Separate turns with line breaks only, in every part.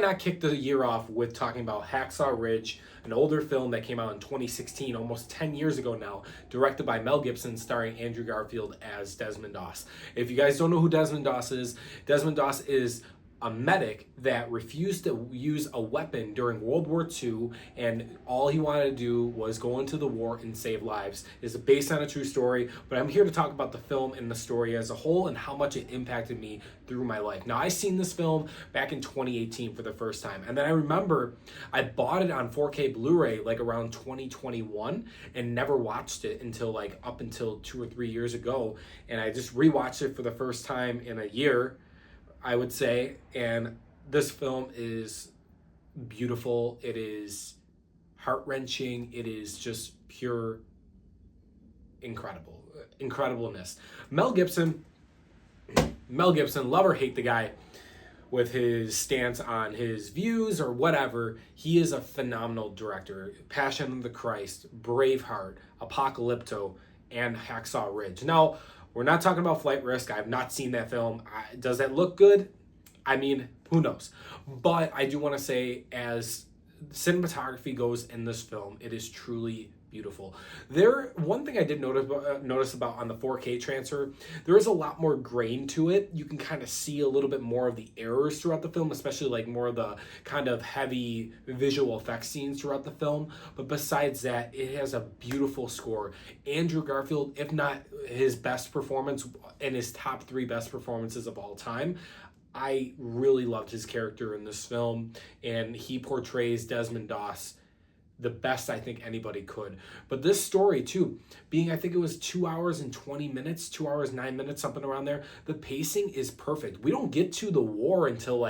cannot kick the year off with talking about Hacksaw Ridge, an older film that came out in 2016, almost 10 years ago now, directed by Mel Gibson, starring Andrew Garfield as Desmond Doss. If you guys don't know who Desmond Doss is a medic that refused to use a weapon during World War II, and all he wanted to do was go into the war and save lives. It's based on a true story, but I'm here to talk about the film and the story as a whole and how much it impacted me through my life. Now, I seen this film back in 2018 for the first time, and then I remember I bought it on 4K Blu-ray like around 2021 and never watched it until up until 2 or 3 years ago, and I just rewatched it for the first time in a year, I would say, and this film is beautiful. It is heart-wrenching. It is just pure incredibleness. Mel Gibson, love or hate the guy with his stance on his views or whatever, he is a phenomenal director. Passion of the Christ, Braveheart, Apocalypto, and Hacksaw Ridge. Now, we're not talking about Flight Risk. I have not seen that film. Does that look good? I mean, who knows? But I do want to say, as cinematography goes in this film, it is truly beautiful. One thing I did notice about on the 4K transfer, there is a lot more grain to it. You can kind of see a little bit more of the errors throughout the film, especially more of the kind of heavy visual effects scenes throughout the film. But besides that, it has a beautiful score. Andrew Garfield, if not his best performance and his top 3 best performances of all time, I really loved his character in this film, and he portrays Desmond Doss the best I think anybody could. But this story too, being I think it was 2 hours and 20 minutes, 2 hours, 9 minutes, something around there, the pacing is perfect. We don't get to the war until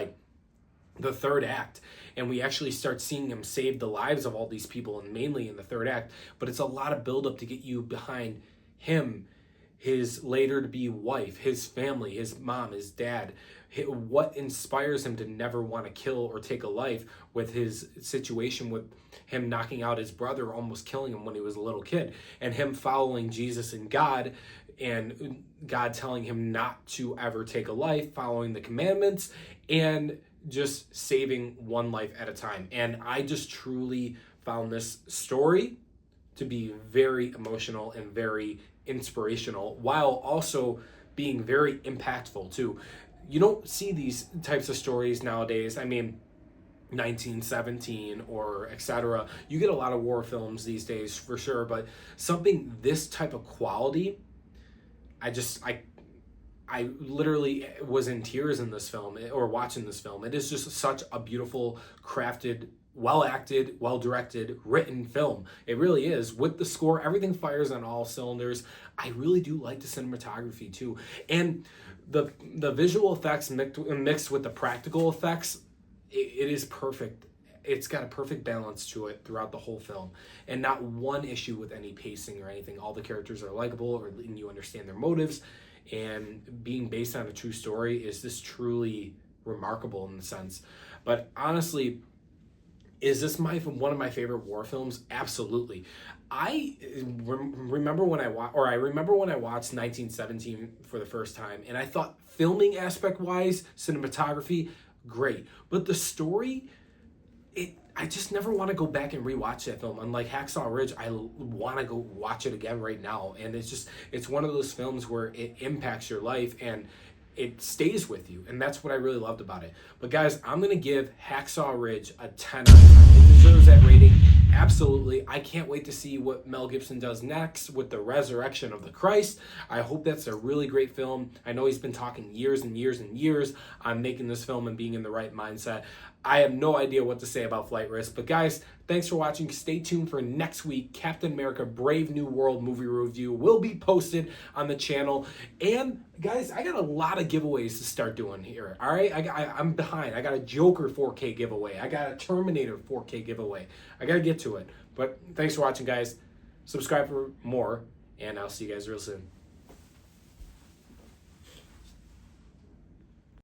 the 3rd act, and we actually start seeing him save the lives of all these people, and mainly in the 3rd act, but it's a lot of buildup to get you behind him, his later to be wife, his family, his mom, his dad, what inspires him to never want to kill or take a life, with his situation with him knocking out his brother, almost killing him when he was a little kid, and him following Jesus and God telling him not to ever take a life, following the commandments, and just saving one life at a time. And I just truly found this story to be very emotional and very inspirational, while also being very impactful too. You don't see these types of stories nowadays. I mean, 1917 or etc. You get a lot of war films these days for sure, but something this type of quality, I literally was in tears in this film, or watching this film. It is just such a beautiful, crafted, well acted, well directed, written film. It really is. With the score, everything fires on all cylinders. I really do like the cinematography too, and the visual effects mixed with the practical effects. It is perfect. It's got a perfect balance to it throughout the whole film, and not one issue with any pacing or anything. All the characters are likable, and you understand their motives, and being based on a true story is just truly remarkable in the sense. But honestly, is this one of my favorite war films? Absolutely. I remember when I watched 1917 for the first time, and I thought filming aspect wise, cinematography, great, but the story, I just never want to go back and rewatch that film. Unlike Hacksaw Ridge, I want to go watch it again right now, and it's one of those films where it impacts your life and it stays with you, and that's what I really loved about it. But guys, I'm gonna give Hacksaw Ridge a 10 out of 10. It deserves that rating, absolutely. I can't wait to see what Mel Gibson does next with the resurrection of the Christ. I hope that's a really great film. I know he's been talking years and years and years on making this film and being in the right mindset. I have no idea what to say about Flight Risk, but guys, thanks for watching. Stay tuned for next week. Captain America Brave New World movie review will be posted on the channel. And guys, I got a lot of giveaways to start doing here. All right, I'm behind. I got a Joker 4K giveaway. I got a Terminator 4K giveaway. I got to get to it. But thanks for watching, guys. Subscribe for more, and I'll see you guys real soon.